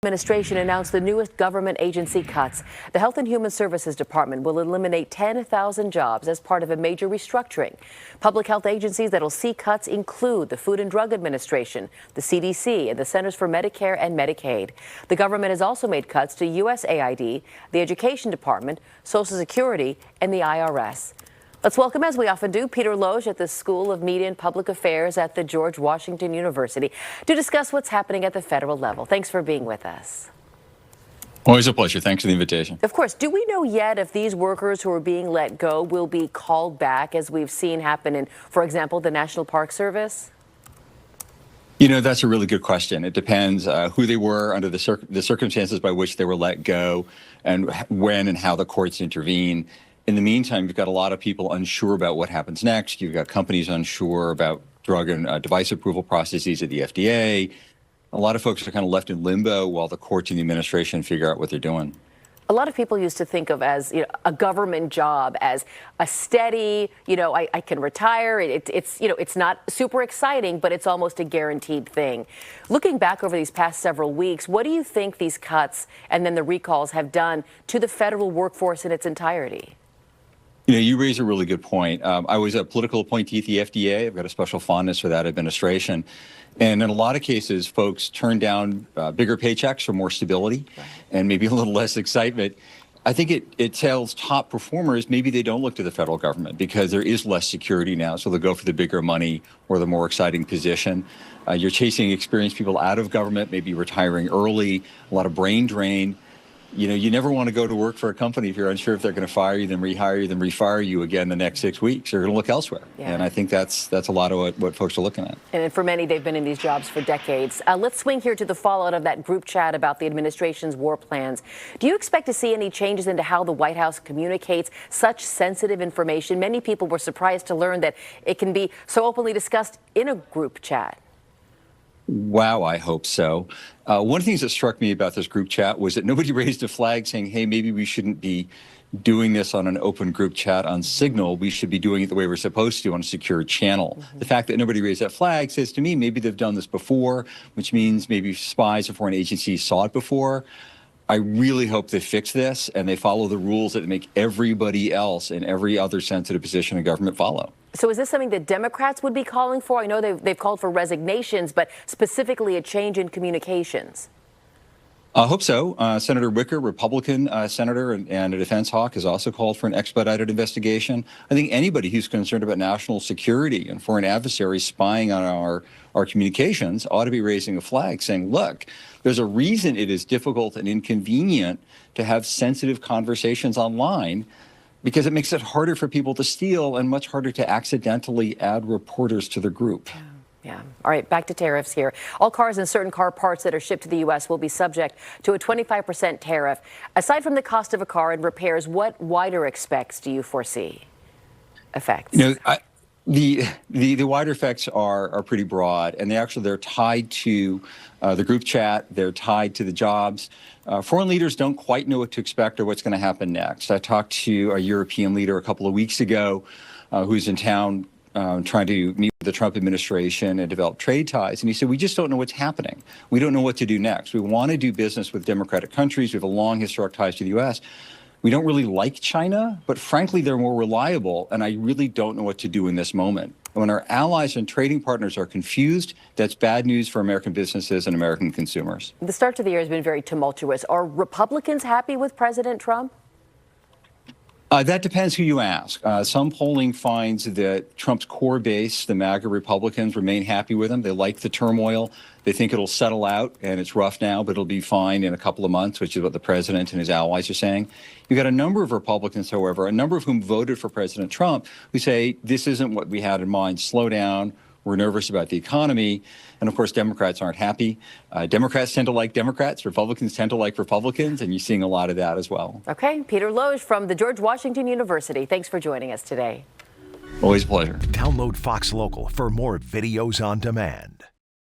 Administration announced the newest government agency cuts. The Health and Human Services Department will eliminate 10,000 jobs as part of a major restructuring. Public health agencies that will see cuts include the Food and Drug Administration, the CDC, and the Centers for Medicare and Medicaid. The government has also made cuts to USAID, the Education Department, Social Security, and the IRS. Let's welcome, as we often do, Peter Loge at the School of Media and Public Affairs at the George Washington University to discuss what's happening at the federal level. Thanks for being with us. Always a pleasure. Thanks for the invitation. Of course. Do we know yet if these workers who are being let go will be called back, as we've seen happen in, for example, the National Park Service? You know, that's a really good question. It depends who they were under the circumstances by which they were let go and when and how the courts intervene. In the meantime, you've got a lot of people unsure about what happens next. You've got companies unsure about drug and device approval processes at the FDA. A lot of folks are kind of left in limbo while the courts and the administration figure out what they're doing. A lot of people used to think of as a government job as a steady, I can retire. It's not super exciting, but it's almost a guaranteed thing. Looking back over these past several weeks, what do you think these cuts and then the recalls have done to the federal workforce in its entirety? You know, you raise a really good point. I was a political appointee at the FDA. I've got a special fondness for that administration. And in a lot of cases, folks turn down bigger paychecks for more stability and maybe a little less excitement. I think it tells top performers maybe they don't look to the federal government because there is less security now. So they'll go for the bigger money or the more exciting position. You're chasing experienced people out of government, maybe retiring early, a lot of brain drain. You know, you never want to go to work for a company if you're unsure if they're going to fire you, then rehire you, then refire you again the next 6 weeks. You're going to look elsewhere. Yeah. And I think that's a lot of what folks are looking at. And for many, they've been in these jobs for decades. Let's swing here to the fallout of that group chat about the administration's war plans. Do you expect to see any changes into how the White House communicates such sensitive information? Many people were surprised to learn that it can be so openly discussed in a group chat. Wow, I hope so. One of the things that struck me about this group chat was that nobody raised a flag saying, hey, maybe we shouldn't be doing this on an open group chat on Signal. We should be doing it the way we're supposed to on a secure channel. The fact that nobody raised that flag says to me maybe they've done this before, which means maybe spies or foreign agencies saw it before. I really hope they fix this and they follow the rules that make everybody else in every other sensitive position in government follow. So is this something that Democrats would be calling for? I know they've called for resignations, but specifically a change in communications. I hope so. Senator Wicker, Republican senator and a defense hawk, has also called for an expedited investigation. I think anybody who's concerned about national security and foreign adversaries spying on our communications ought to be raising a flag saying, look, there's a reason it is difficult and inconvenient to have sensitive conversations online, because it makes it harder for people to steal and much harder to accidentally add reporters to the group. Yeah. All right, back to tariffs here. All cars and certain car parts that are shipped to the U.S. will be subject to a 25% tariff. Aside from the cost of a car and repairs, what wider effects do you foresee? You know, the wider effects are pretty broad, and they're tied to the group chat. They're tied to the jobs. Foreign leaders don't quite know what to expect or what's going to happen next. I talked to a European leader a couple of weeks ago who's in town trying to meet with the Trump administration and develop trade ties. And he said, we just don't know what's happening. We don't know what to do next. We want to do business with democratic countries. We have a long historic ties to the U.S. We don't really like China, but frankly, they're more reliable. And I really don't know what to do in this moment. When our allies and trading partners are confused, that's bad news for American businesses and American consumers. The start to the year has been very tumultuous. Are Republicans happy with President Trump? That depends who you ask. Some polling finds that Trump's core base, the MAGA Republicans, remain happy with him. They like the turmoil. They think it'll settle out, and it's rough now, but it'll be fine in a couple of months, which is what the president and his allies are saying. You've got a number of Republicans, however, a number of whom voted for President Trump, who say this isn't what we had in mind. Slow down. We're nervous about the economy. And of course, Democrats aren't happy. Democrats tend to like Democrats. Republicans tend to like Republicans. And you're seeing a lot of that as well. Okay. Peter Loge from the George Washington University. Thanks for joining us today. Always a pleasure. Download Fox Local for more videos on demand.